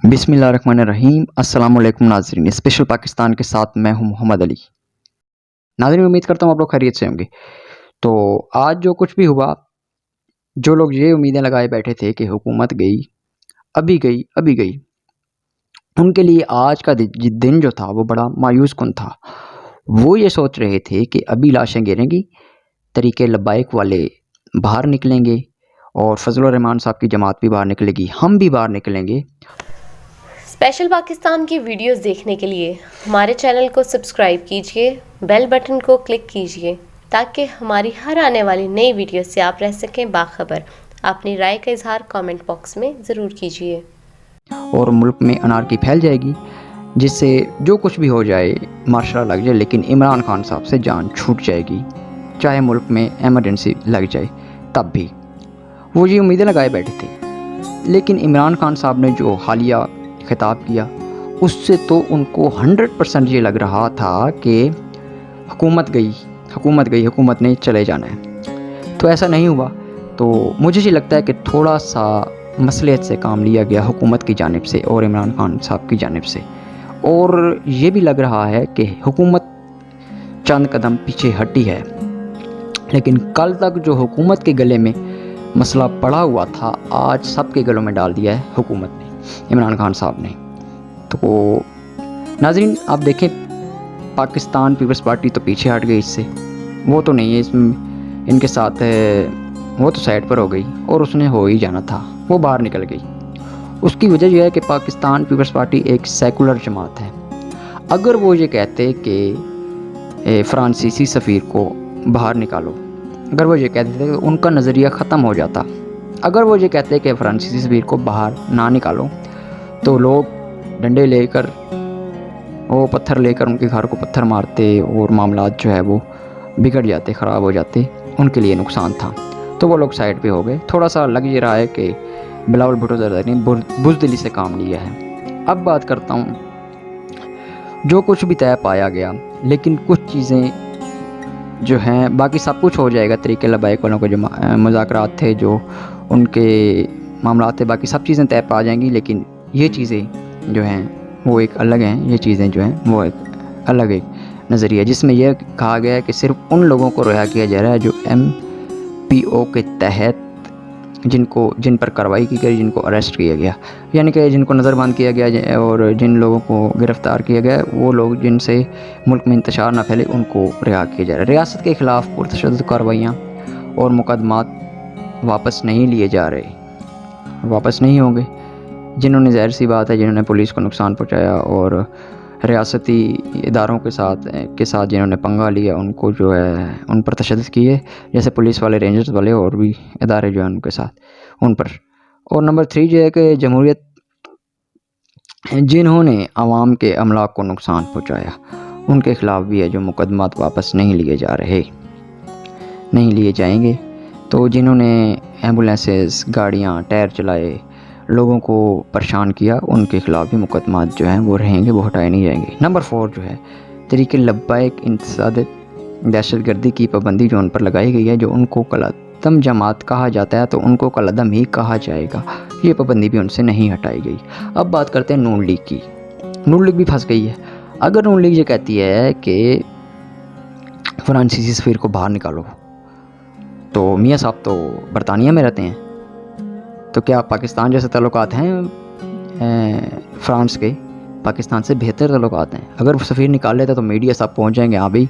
بسم اللہ الرحمن الرحیم۔ السلام علیکم ناظرین، اسپیشل پاکستان کے ساتھ میں ہوں محمد علی۔ ناظرین امید کرتا ہوں آپ لوگ خیریت سے ہوں گے۔ تو آج جو کچھ بھی ہوا، جو لوگ یہ امیدیں لگائے بیٹھے تھے کہ حکومت گئی ابھی گئی، ان کے لیے آج کا دن جو تھا وہ بڑا مایوس کن تھا۔ وہ یہ سوچ رہے تھے کہ ابھی لاشیں گریں گی، طریق لبیک والے باہر نکلیں گے اور فضل الرحمان صاحب کی جماعت بھی باہر نکلے گی، ہم بھی باہر نکلیں گے۔ اسپیشل پاکستان کی ویڈیوز دیکھنے کے لیے ہمارے چینل کو سبسکرائب کیجئے، بیل بٹن کو کلک کیجئے تاکہ ہماری ہر آنے والی نئی ویڈیو سے آپ رہ سکیں باخبر۔ اپنی رائے کا اظہار کامنٹ باکس میں ضرور کیجئے۔ اور ملک میں انارکی پھیل جائے گی، جس سے جو کچھ بھی ہو جائے مارشل لگ جائے، لیکن عمران خان صاحب سے جان چھوٹ جائے گی، چاہے ملک میں ایمرجنسی لگ جائے تب بھی۔ وہ یہ امیدیں لگائے بیٹھے تھے، لیکن عمران خان صاحب نے جو حالیہ خطاب کیا اس سے تو ان کو 100% یہ لگ رہا تھا کہ حکومت گئی نے چلے جانا ہے۔ تو ایسا نہیں ہوا۔ تو مجھے یہ لگتا ہے کہ تھوڑا سا مصلحت سے کام لیا گیا حکومت کی جانب سے اور عمران خان صاحب کی جانب سے، اور یہ بھی لگ رہا ہے کہ حکومت چند قدم پیچھے ہٹی ہے، لیکن کل تک جو حکومت کے گلے میں مسئلہ پڑا ہوا تھا آج سب کے گلوں میں ڈال دیا ہے حکومت نے، عمران خان صاحب نے۔ تو ناظرین آپ دیکھیں، پاکستان پیپلز پارٹی تو پیچھے ہٹ گئی اس سے، وہ تو نہیں ہے اس میں ان کے ساتھ ہے، وہ تو سائڈ پر ہو گئی اور اس نے ہو ہی جانا تھا، وہ باہر نکل گئی۔ اس کی وجہ یہ ہے کہ پاکستان پیپلز پارٹی ایک سیکولر جماعت ہے۔ اگر وہ یہ کہتے کہ فرانسیسی سفیر کو باہر نکالو، اگر وہ یہ کہتے تھے کہ ان کا نظریہ ختم ہو جاتا، اگر وہ یہ کہتے کہ فرانسیسی سفیر کو باہر نہ نکالو، تو لوگ ڈنڈے لے کر وہ پتھر لے کر ان کے گھر کو پتھر مارتے اور معاملات جو ہے وہ بگڑ جاتے، خراب ہو جاتے، ان کے لیے نقصان تھا۔ تو وہ لوگ سائڈ پہ ہو گئے۔ تھوڑا سا لگ یہ رہا ہے کہ بلاول بھٹو زرداری نے بزدلی سے کام لیا ہے۔ اب بات کرتا ہوں جو کچھ بھی طے پایا گیا، لیکن کچھ چیزیں جو ہیں، باقی سب کچھ ہو جائے گا۔ طریق لبیک والوں کے جو مذاکرات تھے، جو ان کے معاملات تھے، باقی سب چیزیں طے پا جائیں گی، لیکن یہ چیزیں جو ہیں وہ ایک الگ ہیں۔ یہ چیزیں جو ہیں وہ ایک الگ ایک نظریہ، جس میں یہ کہا گیا ہے کہ صرف ان لوگوں کو رہا کیا جا رہا ہے جو MPO کے تحت جن پر کارروائی کی گئی، جن کو اریسٹ کیا گیا، یعنی کہ جن کو نظر بند کیا گیا اور جن لوگوں کو گرفتار کیا گیا، وہ لوگ جن سے ملک میں انتشار نہ پھیلے، ان کو رہا کیا جا رہا ہے۔ ریاست کے خلاف پرتشدد کارروائیاں اور مقدمات واپس نہیں لیے جا رہے، واپس نہیں ہوں گے۔ جنہوں نے، ظاہر سی بات ہے، جنہوں نے پولیس کو نقصان پہنچایا اور ریاستی اداروں کے ساتھ جنہوں نے پنگا لیا، ان کو جو ہے ان پر تشدد کیے، جیسے پولیس والے، رینجرز والے اور بھی ادارے جو ہیں ان کے ساتھ، ان پر۔ اور نمبر 3 جو ہے کہ جمہوریت، جنہوں نے عوام کے املاک کو نقصان پہنچایا، ان کے خلاف بھی ہے جو مقدمات واپس نہیں لیے جا رہے، نہیں لیے جائیں گے۔ تو جنہوں نے ایمبولینسز، گاڑیاں، ٹائر چلائے، لوگوں کو پریشان کیا، ان کے خلاف بھی مقدمات جو ہیں وہ رہیں گے، وہ ہٹائے نہیں جائیں گے۔ نمبر 4 جو ہے طریق لبیک انتساب دہشت گردی کی پابندی جو ان پر لگائی گئی ہے، جو ان کو کالعدم جماعت کہا جاتا ہے، تو ان کو کالعدم ہی کہا جائے گا۔ یہ پابندی بھی ان سے نہیں ہٹائی گئی۔ اب بات کرتے ہیں نون لیگ کی۔ نون لیگ بھی پھنس گئی ہے۔ اگر نون لیگ یہ کہتی ہے کہ فرانسیسی سفیر کو باہر نکالو، تو میاں صاحب تو برطانیہ میں رہتے ہیں، تو کیا پاکستان جیسے تعلقات ہیں فرانس کے؟ پاکستان سے بہتر تعلقات ہیں۔ اگر وہ سفیر نکال لیتا تو میڈیا سب پہنچ جائیں گے، ہاں بھائی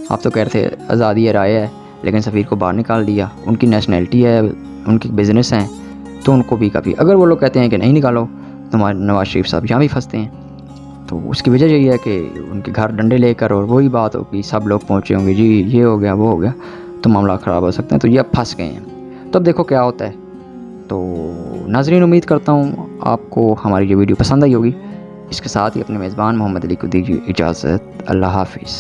آپ تو کہہ رہے تھے آزادی رائے ہے، لیکن سفیر کو باہر نکال دیا، ان کی نیشنلٹی ہے، ان کی بزنس ہیں، تو ان کو بھی کافی۔ اگر وہ لوگ کہتے ہیں کہ نہیں نکالو، تو ہمارے نواز شریف صاحب یہاں بھی پھنستے ہیں۔ تو اس کی وجہ یہی ہے کہ ان کے گھر ڈنڈے لے کر، اور وہی بات ہوگی، سب لوگ پہنچے ہوں گے، جی یہ ہو گیا، وہ ہو گیا، تو معاملہ خراب ہو سکتے ہیں۔ تو یہ اب پھنس گئے ہیں۔ تو اب دیکھو کیا ہوتا ہے۔ تو ناظرین امید کرتا ہوں آپ کو ہماری یہ ویڈیو پسند آئی ہوگی۔ اس کے ساتھ ہی اپنے میزبان محمد علی کو دیجیے اجازت۔ اللہ حافظ۔